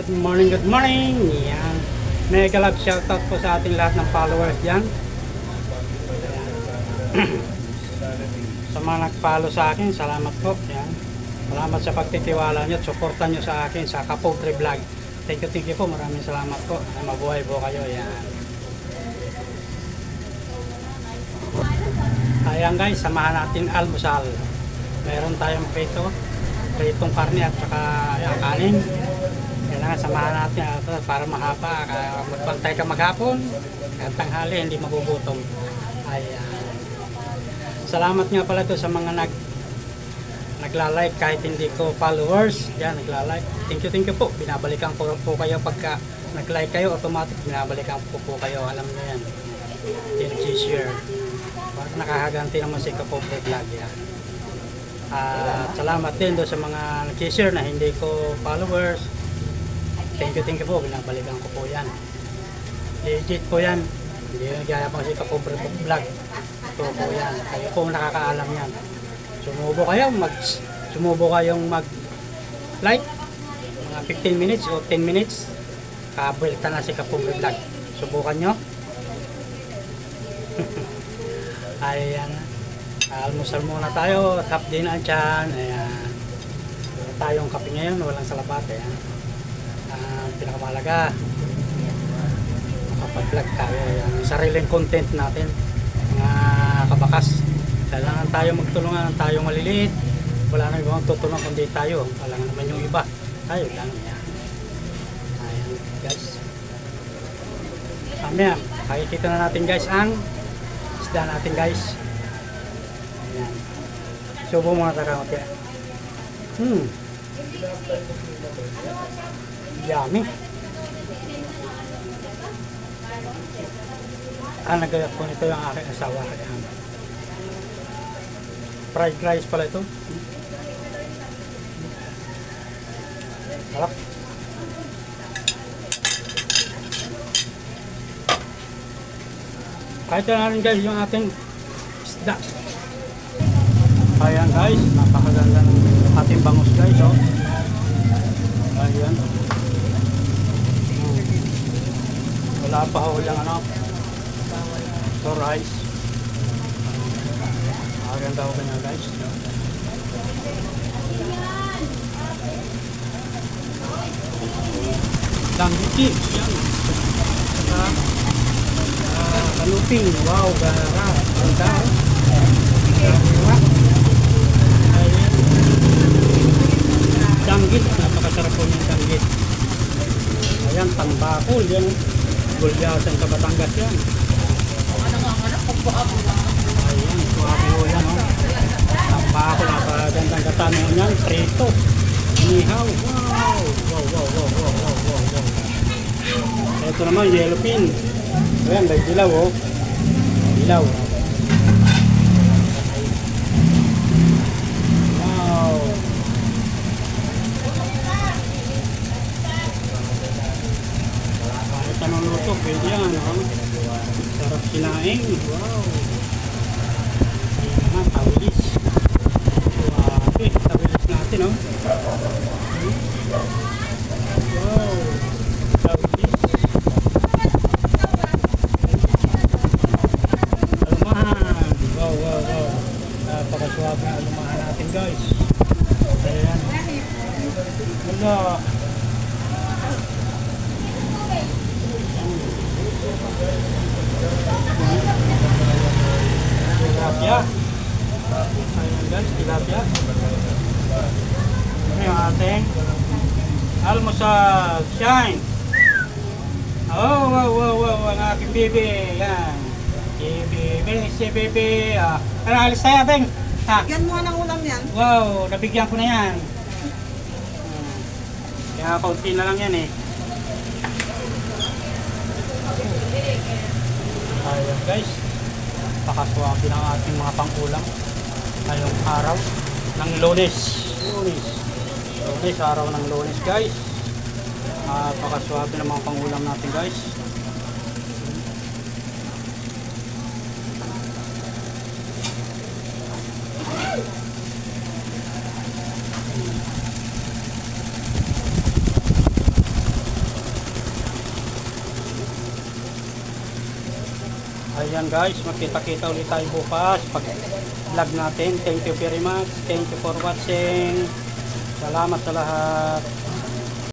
Good morning, good morning. Yan. Mega love shoutout po sa ating lahat ng followers diyan. Sa mga nag-follow sa akin, salamat po. Yan. Salamat sa pagtitiwala nyo at suporta nyo sa akin sa Kapogre Vlog. Thank you po. Maraming salamat po. Mabuhay po kayo. Yan. Ayan guys, samahan natin almusal. Meron tayong pritong karne at saka kanin. Kailangan samahan natin para mahaba. Magbantay ka maghapon at tanghali hindi magugutom. Ayan. Salamat nga pala to sa mga nagla-like kahit hindi ko followers. Yan, nagla-like. Thank you po. Binabalikan ko po kayo pagka nag-like kayo, automatic binabalikan ko po kayo. Alam niyo yan. Hindi nag-share. Para nakahaganti naman si Kapogre Vlog yan. Salamat din do sa mga nag-share na hindi ko followers. Thank you po, binabalikan ko po yan. Legit po yan. Hindi yung nagyayabang si Kapogre Vlog. Ito po yan. Kayo po nakakaalam yan. Sumubo kayong mag-like. Mga 15 minutes o 10 minutes. Kabulta na si Kapogre Vlog. Subukan nyo. Ayan. Almusal muna tayo. Tap din ang tiyan. Ayan. Wala tayong kape ngayon. Walang salabat. Ayan. Pinakamalaga makapag-vlog tayo. Yung sariling content natin mga kabakas, kailangan tayo magtulungan. Tayo maliliit, wala nang ibang tutulungan kundi tayo. Wala naman yung iba, tayo lang yan. Ayan guys, mamaya makikita na natin guys ang isda natin guys. Ayan, subo mga tarangote. Yummy. Nagayat po nito yung aking asawa. Fried rice pala ito. Sarap. Kahit na rin guys yung ating isda. Ayan guys, napakaganda ng ating bangus guys. Oh. Ayan. Wala pa ho yung so rice. Maganda ko kanya guys. Danggiti. Yan. Kaluping. Wow, gara. Ganda. Ayan. Danggit. Napakasarap po yung danggit. Ayan, tambakol. Yan. Gulyasan sa Batangas yan. Ayan, suwapo yan. Tambakol. Napagandang katanong yan. Prito. Inihaw. Wow. Ito naman, yellow pin. Ayan, may dilaw oh. Dilaw. Wow. Kahit anong luto, pwede yan. Sarap kinain. Wow. Ayan, tawilis. Okay, tawilis natin oh. Wow. Tawilis. Alumahan. Wow. Napakaswabe ang alumahan natin guys. Ayan. Wala. Tilapia. Ayan guys, tilapia. Ano yung ating almusal shine. Oh, wow, ang aking bibi. Yan. Si bibi. Ano, alis tayo ating? Bigyan mo ng ulam yan. Wow, nabigyan ko na yan. Kaya kaunti na lang yan eh. Ayan guys, pakaswabe ng ating mga pang-ulam ngayong araw ng Lunes, araw ng Lunes guys. Pakaswabe ng mga pang-ulam natin guys. Ayan guys, magkita-kita ulit tayo bukas pag vlog natin. Thank you very much. Thank you for watching. Salamat sa lahat.